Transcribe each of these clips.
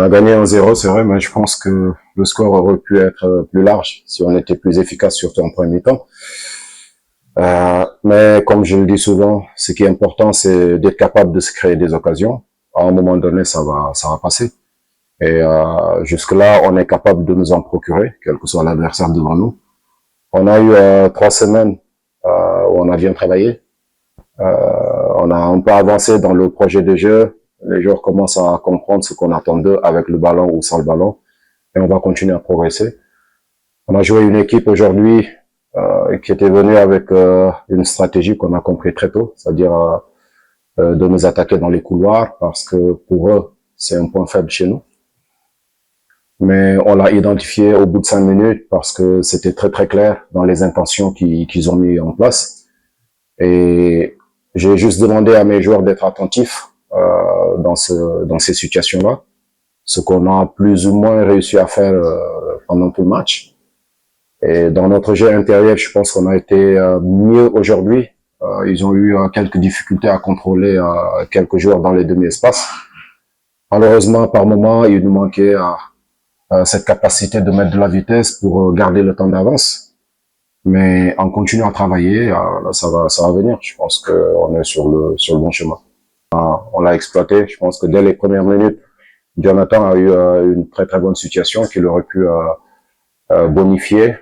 a gagné 1-0, c'est vrai, mais je pense que le score aurait pu être plus large si on était plus efficace, surtout en premier mi-temps. Mais comme je le dis souvent, ce qui est important, c'est d'être capable de se créer des occasions. À un moment donné, ça va passer. Et jusque-là, on est capable de nous en procurer, quel que soit l'adversaire devant nous. On a eu 3 semaines où on a bien travaillé. On a un peu avancé dans le projet de jeu. Les joueurs commencent à comprendre ce qu'on attend d'eux avec le ballon ou sans le ballon. Et on va continuer à progresser. On a joué une équipe aujourd'hui qui était venue avec une stratégie qu'on a compris très tôt, c'est-à-dire de nous attaquer dans les couloirs parce que pour eux, c'est un point faible chez nous. Mais on l'a identifié au bout de 5 minutes parce que c'était très très clair dans les intentions qu'ils ont mis en place. Et j'ai juste demandé à mes joueurs d'être attentifs dans ces situations-là, ce qu'on a plus ou moins réussi à faire pendant tout le match. Et dans notre jeu intérieur, je pense qu'on a été mieux aujourd'hui. Ils ont eu quelques difficultés à contrôler quelques joueurs dans les demi-espaces. Malheureusement, par moment, il nous manquait cette capacité de mettre de la vitesse pour garder le temps d'avance. Mais en continuant à travailler, là, ça va venir. Je pense qu'on est sur le bon chemin. On l'a exploité. Je pense que dès les premières minutes, Jonathan a eu une très très bonne situation qu'il aurait pu bonifier.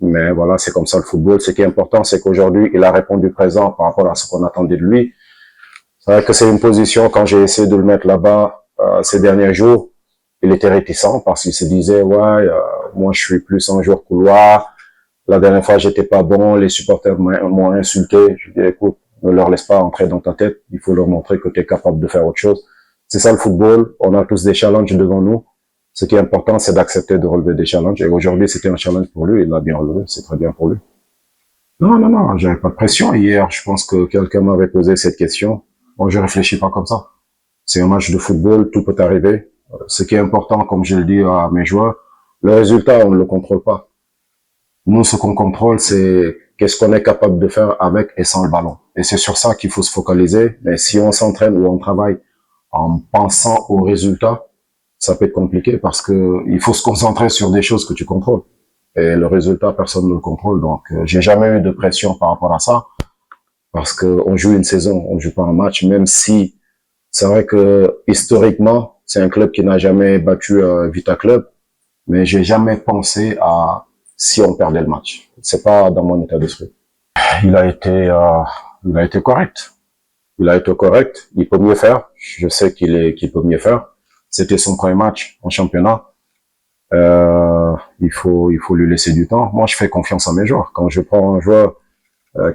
Mais voilà, c'est comme ça le football. Ce qui est important, c'est qu'aujourd'hui, il a répondu présent par rapport à ce qu'on attendait de lui. C'est vrai que c'est une position, quand j'ai essayé de le mettre là-bas ces derniers jours, il était réticent parce qu'il se disait, ouais, moi je suis plus un joueur couloir. La dernière fois, j'étais pas bon, les supporters m'ont insulté. Je dis, écoute, ne leur laisse pas entrer dans ta tête. Il faut leur montrer que tu es capable de faire autre chose. C'est ça le football. On a tous des challenges devant nous. Ce qui est important, c'est d'accepter de relever des challenges. Et aujourd'hui, c'était un challenge pour lui. Il l'a bien relevé. C'est très bien pour lui. Non, j'avais pas de pression. Hier, je pense que quelqu'un m'avait posé cette question. Moi, je réfléchis pas comme ça. C'est un match de football. Tout peut arriver. Ce qui est important, comme je le dis à mes joueurs, le résultat, on ne le contrôle pas. Nous, ce qu'on contrôle, c'est qu'est-ce qu'on est capable de faire avec et sans le ballon. Et c'est sur ça qu'il faut se focaliser. Mais si on s'entraîne ou on travaille en pensant au résultat, ça peut être compliqué parce que il faut se concentrer sur des choses que tu contrôles. Et le résultat, personne ne le contrôle. Donc, j'ai jamais eu de pression par rapport à ça parce que on joue une saison, on joue pas un match, même si c'est vrai que historiquement, c'est un club qui n'a jamais battu Vita Club, mais j'ai jamais pensé à si on perdait le match. C'est pas dans mon état d'esprit. Il a été correct. Il a été correct. Il peut mieux faire. Je sais qu'il peut mieux faire. C'était son premier match en championnat. Il faut lui laisser du temps. Moi, je fais confiance à mes joueurs. Quand je prends un joueur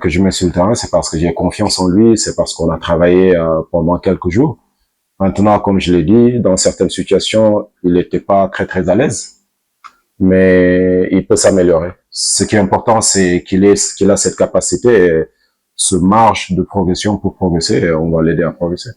que je mets sur le terrain, c'est parce que j'ai confiance en lui. C'est parce qu'on a travaillé pendant quelques jours. Maintenant, comme je l'ai dit, dans certaines situations, il n'était pas très très à l'aise. Mais il peut s'améliorer. Ce qui est important, c'est qu'il a cette capacité, ce marge de progression pour progresser, et on va l'aider à progresser.